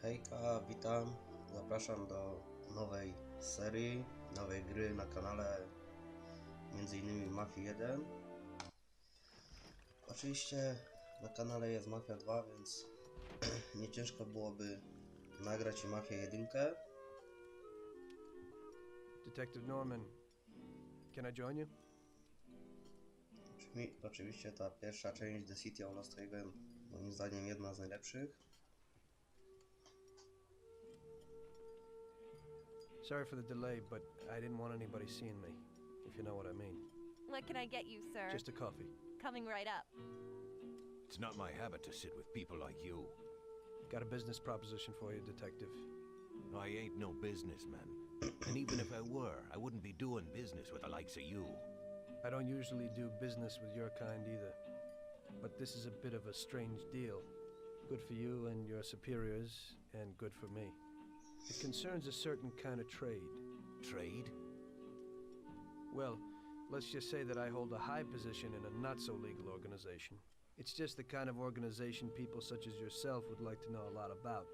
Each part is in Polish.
Hejka, witam. Zapraszam do nowej serii, nowej gry na kanale, między innymi Mafii 1. Oczywiście na kanale jest Mafia 2, więc nie ciężko byłoby nagrać i Mafię 1. Detective Norman, can I join you? Oczywiście ta pierwsza część The City of Lost Haven, moim zdaniem jedna z najlepszych. Sorry for the delay, but I didn't want anybody seeing me, if you know what I mean. What can I get you, sir? Just a coffee. Coming right up. It's not my habit to sit with people like you. Got a business proposition for you, Detective. I ain't no businessman. And even if I were, I wouldn't be doing business with the likes of you. I don't usually do business with your kind either. But this is a bit of a strange deal. Good for you and your superiors, and good for me. It concerns a certain kind of trade. Trade? Well, let's just say that I hold a high position in a not-so-legal organization. It's just the kind of organization people such as yourself would like to know a lot about.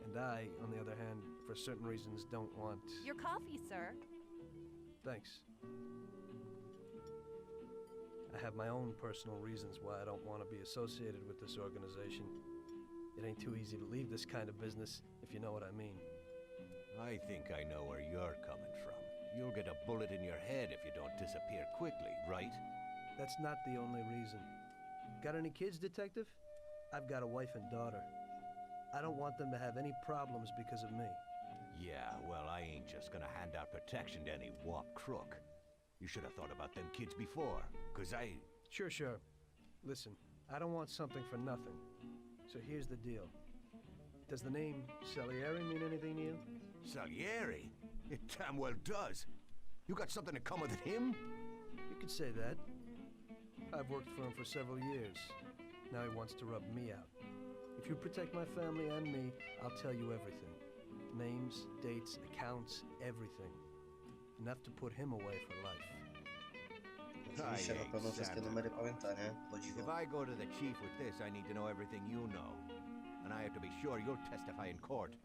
And I, on the other hand, for certain reasons don't want... Your coffee, sir. Thanks. I have my own personal reasons why I don't want to be associated with this organization. It ain't too easy to leave this kind of business, if you know what I mean. I think I know where you're coming from. You'll get a bullet in your head if you don't disappear quickly, right? That's not the only reason. Got any kids, Detective? I've got a wife and daughter. I don't want them to have any problems because of me. Yeah, well, I ain't just gonna hand out protection to any wop crook. You should have thought about them kids before, 'cause I... Sure. Listen, I don't want something for nothing. So here's the deal. Does the name Salieri mean anything to you? Salieri? It damn well does. You got something in common with him? You could say that. I've worked for him for several years. Now he wants to rub me out. If you protect my family and me, I'll tell you everything. Names, dates, accounts, everything. Enough to put him away for life. Oczywiście na pewno wszystkie numery pamięta, nie? If I go to the chief with this, I need to know everything you know. And I have to be sure you'll testify in court.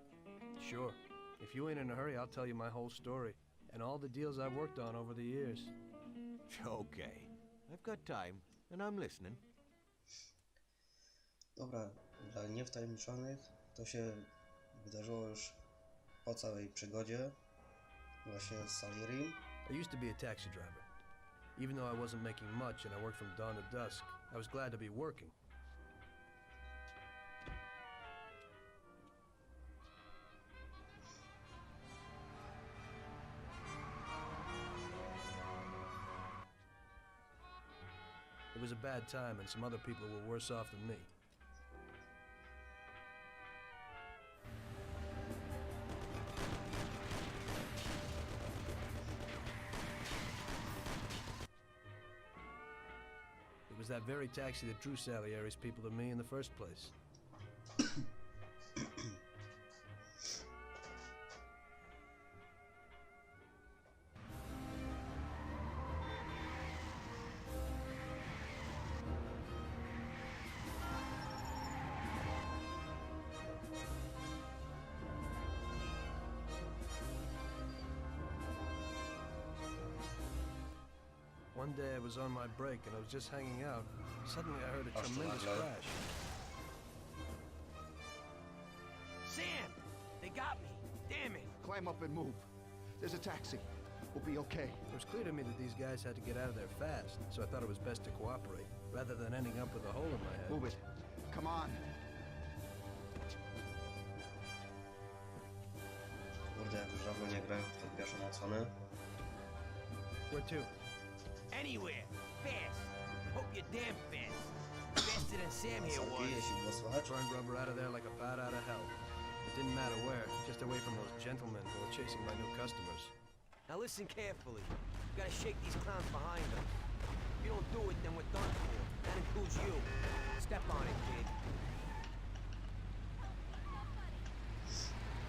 Sure. If you ain't in a hurry, I'll tell you my whole story. And all the deals I've worked on over the years. Okay. I've got time, and I'm listening. Dobra, dla niewtajemniczonych to się wydarzyło już po całej przygodzie właśnie z Salierim. I used to be a taxi driver. Even though I wasn't making much and I worked from dawn to dusk, I was glad to be working. It was a bad time and some other people were worse off than me. It was that very taxi that drew Salieri's people to me in the first place. One day I was on my break and I was just hanging out. Suddenly I heard a tremendous crash. Sam! They got me! Damn it! Climb up and move. There's a taxi. We'll be okay. It was clear to me that these guys had to get out of there fast, so I thought it was best to cooperate, rather than ending up with a hole in my head. Move it. Come on. Kurde, jak już dawno nie grałem w tą pierwszą odsłonę. Where to? Anywhere! Fast! Hope you're damn fast! Faster than Sam here Sorki, was! jeśli było słychać. Burned rubber out of there like a bat out of hell. It didn't matter where, just away from those gentlemen who were chasing my new customers. Now listen carefully. You gotta shake these clowns behind them. If you don't do it, then we're done for. That includes you. Step on it, kid.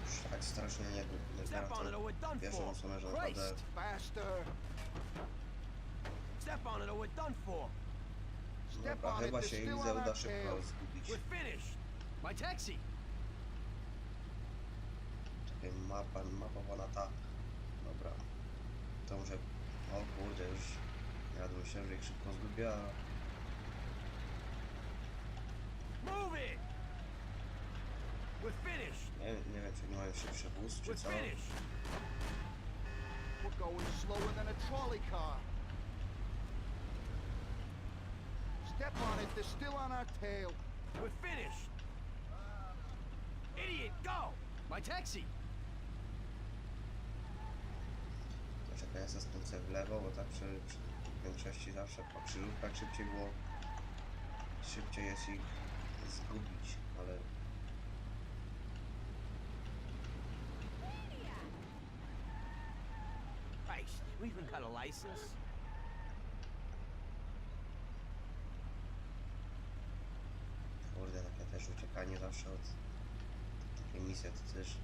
Już tak strasznie nie grałem Step on it or we're w done pierwszą for! odsłonę, że naprawdę... Christ! Faster. Step on it or we're done for! Step Dobra, on it. chyba There's się still Ilze on uda our szybko tail. zgubić. We're finished! My taxi! mapowana ta. Dobra. To muszę... O kurde, już... Jadłem się, że ich szybko zgubiła. Move it! We're finished! Nie wiem, czy nie mają szybszy wóz, czy We're co. finished! We're going slower than a trolley car. Step on it, they're still on our tail. We're finished! Idiot, go! My taxi! Czekaj, ja zastrącę w lewo, bo tak przy większości zawsze po krzyżówkach szybciej było. Szybciej jest ich zgubić, ale... Christ, we even got a license? Kurde, takie też uciekanie zawsze od... Takie misje to też...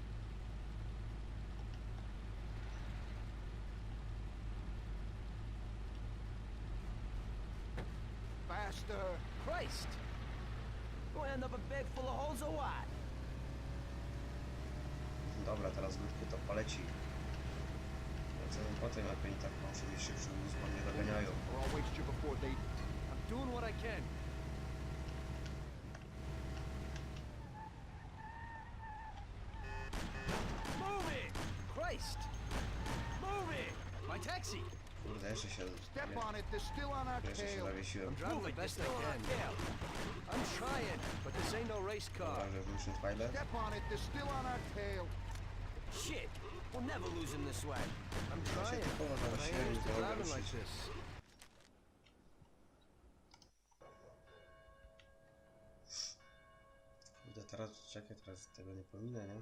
Faster. Christ! Gonna end up a bag full of holes or what? Dobra, teraz grupki to poleci. Wracamy potem, jak oni tak muszą mieć szybszy wóz, bo mnie doganiają. Or I'll waste you before they... I'm doing what I can. Move it! Christ! Move it! My taxi! Kurde, jeszcze się... Step on it, they're still on our Jeszcze się tail. zawiesiłem. I'm driving Move the it, best I they're still on can. our tail. I'm trying, but this ain't no race car. Dobra, że w Mission Pilot. Step on it, they're still on our tail. Shit! We'll never lose him this way. I'm Ja się trying, typowo but I ain't zawiesiłem i used to to mogę driving like ruszyć. this. Kurde, teraz czekaj, teraz tego nie pominę, nie?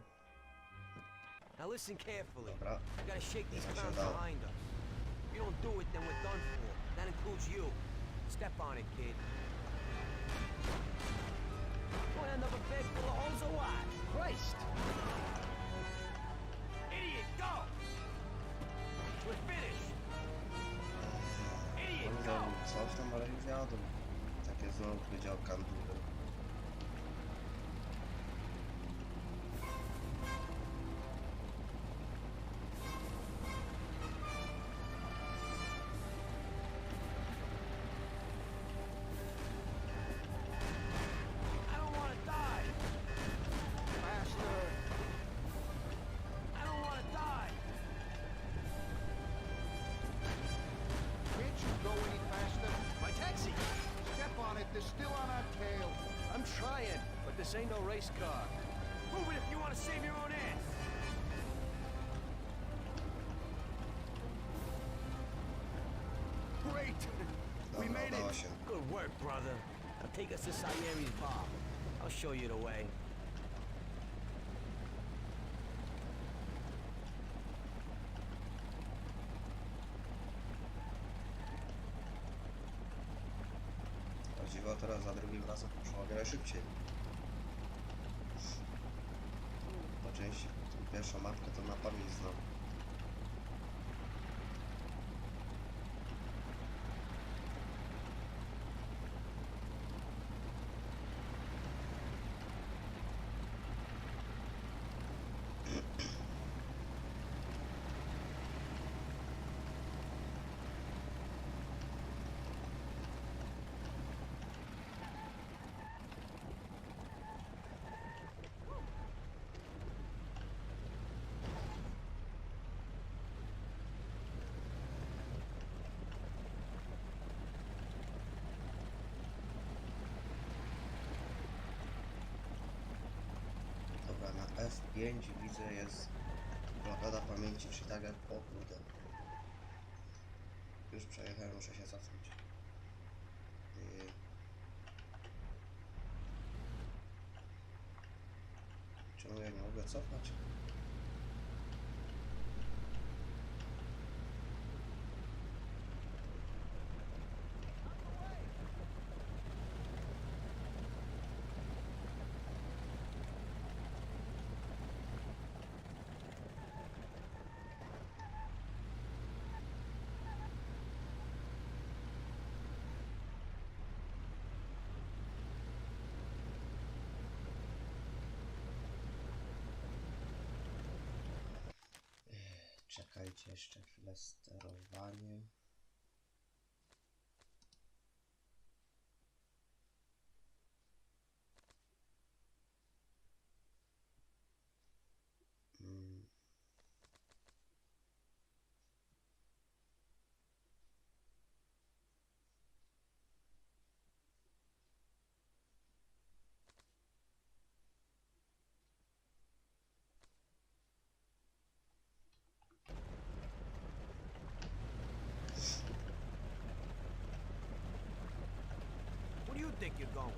Now listen carefully. Dobra. We gotta shake these Yeah, clowns sure will. behind us. If you don't do it, then we're done for. That includes you. Step on it, kid. Gonna end up a bag full of holes or what? Christ! Idiot, go! We're finished. Idiot, On go! cofną, ale już jadą. Takie znowu powiedział kandury. I don't wanna die. Faster. I don't wanna die. Can't you go any faster? My taxi! Step on it, they're still on our tail. I'm trying, but this ain't no race car. Move it if you wanna save your own ass. Great. We Dobra, made udało it. się. Good work, brother. Now take us to Sayeri's bar. I'll show you the way. O dziwo, teraz za drugim razem poszło o wiele szybciej. Po części tą pierwszą mapkę to na pamięć znam. Dobra, na F5 widzę jest blokada pamięci, czy tak jak... O kurde. Już przejechałem, muszę się cofnąć. Czemu ja nie mogę cofać? Czekajcie jeszcze chwilę, sterowanie. Where do you think you're going?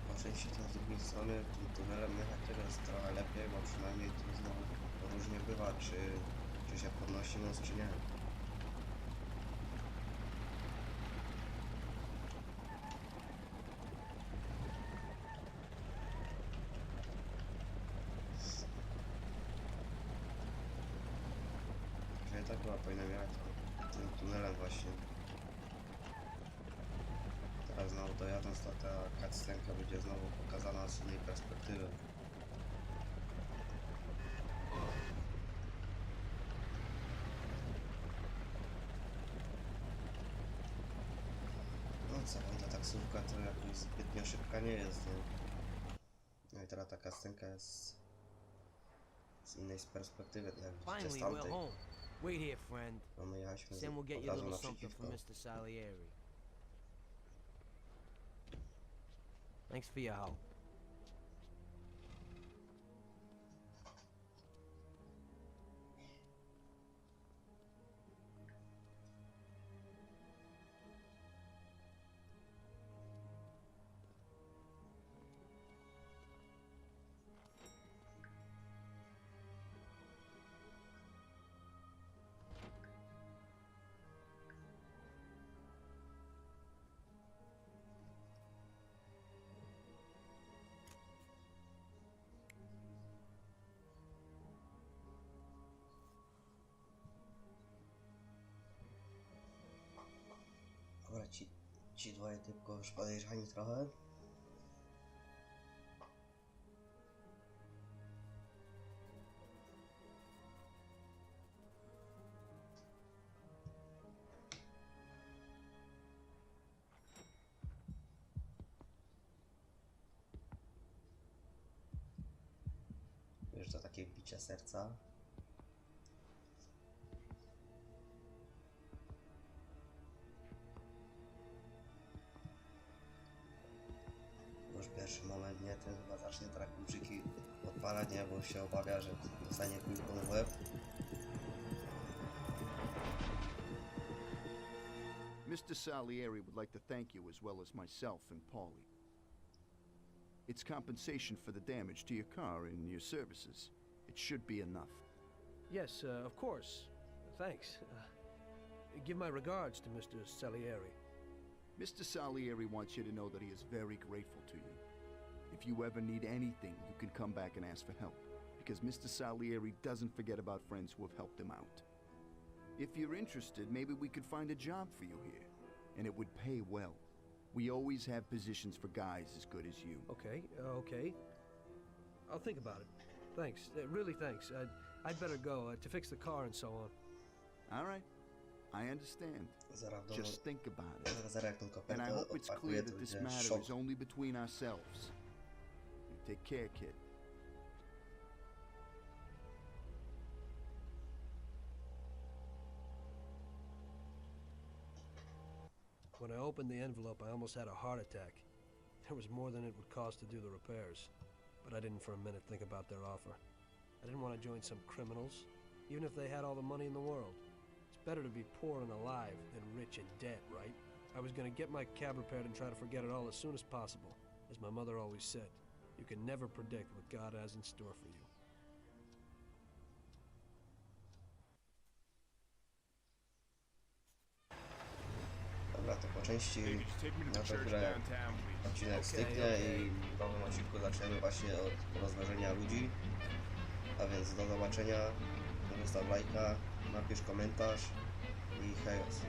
Po części to z drugiej strony tym tunelem jechać też jest trochę lepiej, bo przynajmniej tu znowu różnie bywa, czy się podnosi most, czy nie. Ja tak chyba powinienem jechać tym tunelem właśnie. Teraz znowu dojadąc, to ta cutscenka będzie znowu pokazana z innej perspektywy. No co, ta taksówka to jakoś zbytnio szybka nie jest, nie? No i teraz ta cutscenka jest z innej perspektywy, jak widzicie, z Finally, we're tamtej. home. Wait here, friend. No my jechaliśmy Sam will get od you a razu little something naprzeciwko. from Mr. Salieri. Thanks for your help. Dobra, ci dwoje tylko już podejrzani trochę. Wiesz, to takie bicie serca. Już pierwszy moment, nie? Ten chyba zacznie teraz kluczyki odpalać, nie? Bo się obawia, że dostanie kulką w łeb. Mr. Salieri would like to thank you as well as myself and Paulie. It's compensation for the damage to your car and your services. It should be enough. Yes, of course. Thanks. Give my regards to Mr. Salieri. Mr. Salieri wants you to know that he is very grateful to you. If you ever need anything, you can come back and ask for help, because Mr. Salieri doesn't forget about friends who have helped him out. If you're interested, maybe we could find a job for you here, and it would pay well. We always have positions for guys as good as you. Okay, okay. I'll think about it. Thanks. Really thanks. I'd better go to fix the car and so on. All right. I understand. Zaraz w domu, Just think about it. zaraz jak tą And I kopertę hope it's odpakuję, clear to that this będzie matter szok. is only between ourselves. You take care, kid. When I opened the envelope, I almost had a heart attack. There was more than it would cost to do the repairs. But I didn't for a minute think about their offer. I didn't want to join some criminals, even if they had all the money in the world. It's better to be poor and alive than rich in debt, right? I was gonna get my cab repaired and try to forget it all as soon as possible. As my mother always said, you can never predict what God has in store for you. Dobra, to po części na tę grę odcinek styknie i w nowym odcinku zaczniemy właśnie od rozważenia ludzi. A więc do zobaczenia, zostaw lajka, napisz komentarz i hejos.